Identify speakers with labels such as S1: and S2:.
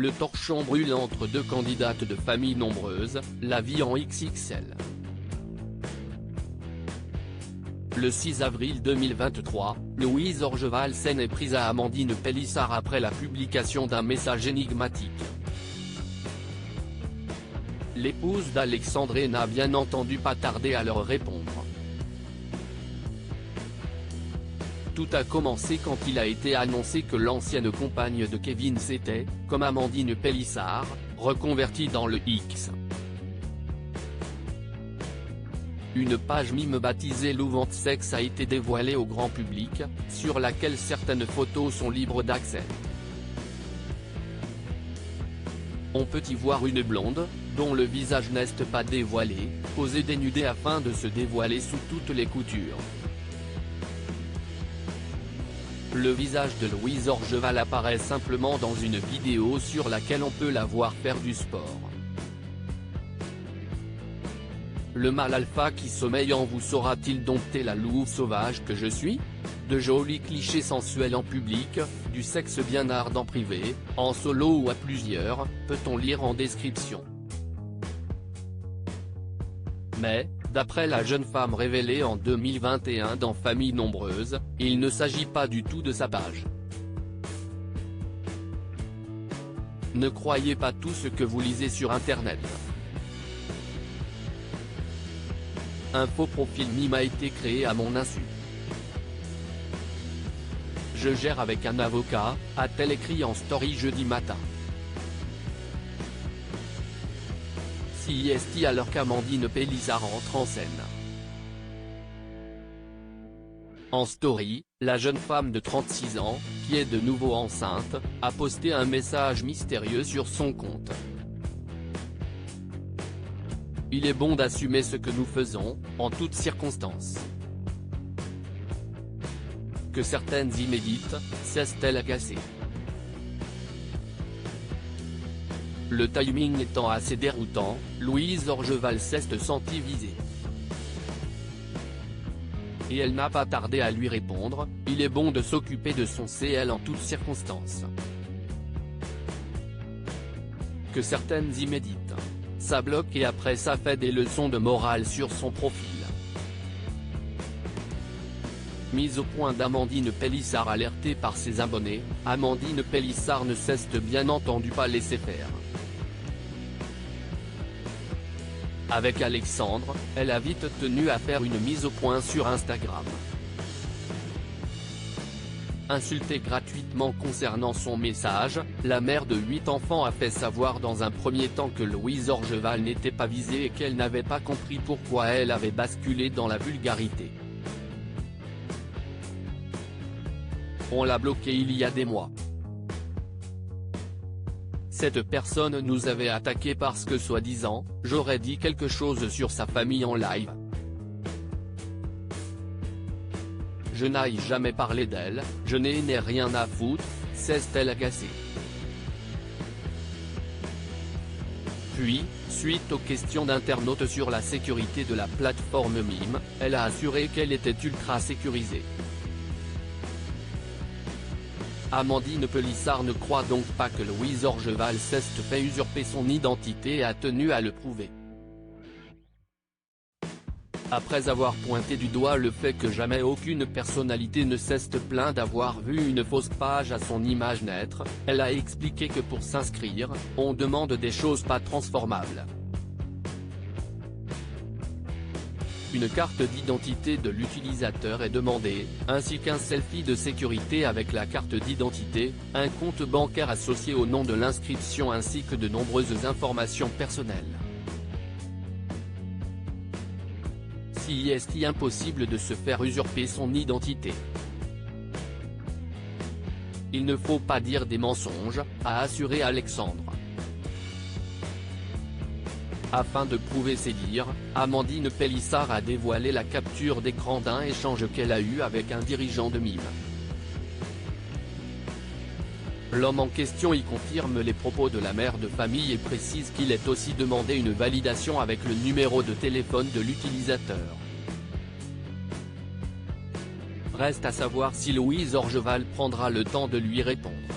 S1: Le torchon brûle entre deux candidates de familles nombreuses, la vie en XXL. Le 6 avril 2023, Louise Orgeval-Sen est prise à Amandine Pélissard après la publication d'un message énigmatique. L'épouse d'Alexandre n'a bien entendu pas tardé à leur répondre. Tout a commencé quand il a été annoncé que l'ancienne compagne de Kevin s'était, comme Amandine Pélissard, reconvertie dans le X. Une page mime baptisée Louvante Sexe a été dévoilée au grand public, sur laquelle certaines photos sont libres d'accès. On peut y voir une blonde, dont le visage n'est pas dévoilé, posée dénudée afin de se dévoiler sous toutes les coutures. Le visage de Louise Orgeval apparaît simplement dans une vidéo sur laquelle on peut la voir faire du sport. Le mâle alpha qui sommeille en vous saura-t-il dompter la louve sauvage que je suis? De jolis clichés sensuels en public, du sexe bien hard en privé, en solo ou à plusieurs, peut-on lire en description. Mais, d'après la jeune femme révélée en 2021 dans Famille Nombreuse, il ne s'agit pas du tout de sa page. Ne croyez pas tout ce que vous lisez sur internet. Un faux profil mime a été créé à mon insu. Je gère avec un avocat, a-t-elle écrit en story jeudi matin. CIST alors qu'Amandine Pélissard entre en scène. En story, la jeune femme de 36 ans, qui est de nouveau enceinte, a posté un message mystérieux sur son compte. Il est bon d'assumer ce que nous faisons, en toutes circonstances. Que certaines y méditent, cesse-t-elle agacée. Le timing étant assez déroutant, Louise Orgeval s'est sentie visée. Et elle n'a pas tardé à lui répondre, il est bon de s'occuper de son CL en toutes circonstances. Que certaines y méditent. Ça bloque et après ça fait des leçons de morale sur son profil. Mise au point d'Amandine Pélissard alertée par ses abonnés, Amandine Pélissard ne cesse bien entendu pas laisser faire. Avec Alexandre, elle a vite tenu à faire une mise au point sur Instagram. Insultée gratuitement concernant son message, la mère de 8 enfants a fait savoir dans un premier temps que Louise Orgeval n'était pas visée et qu'elle n'avait pas compris pourquoi elle avait basculé dans la vulgarité. On l'a bloquée il y a des mois. Cette personne nous avait attaqué parce que soi-disant, j'aurais dit quelque chose sur sa famille en live. Je n'aille jamais parlé d'elle, je n'ai rien à foutre, s'est-elle agacée. Puis, suite aux questions d'internautes sur la sécurité de la plateforme Mime, elle a assuré qu'elle était ultra sécurisée. Amandine Pélissard ne croit donc pas que Louise Orgeval s'est fait usurper son identité et a tenu à le prouver. Après avoir pointé du doigt le fait que jamais aucune personnalité ne s'est plaint d'avoir vu une fausse page à son image naître, elle a expliqué que pour s'inscrire, on demande des choses pas transformables. Une carte d'identité de l'utilisateur est demandée, ainsi qu'un selfie de sécurité avec la carte d'identité, un compte bancaire associé au nom de l'inscription ainsi que de nombreuses informations personnelles. Si est impossible de se faire usurper son identité. Il ne faut pas dire des mensonges, a assuré Alexandre. Afin de prouver ses dires, Amandine Pélissard a dévoilé la capture d'écran d'un échange qu'elle a eu avec un dirigeant de Mime. L'homme en question y confirme les propos de la mère de famille et précise qu'il est aussi demandé une validation avec le numéro de téléphone de l'utilisateur. Reste à savoir si Louise Orgeval prendra le temps de lui répondre.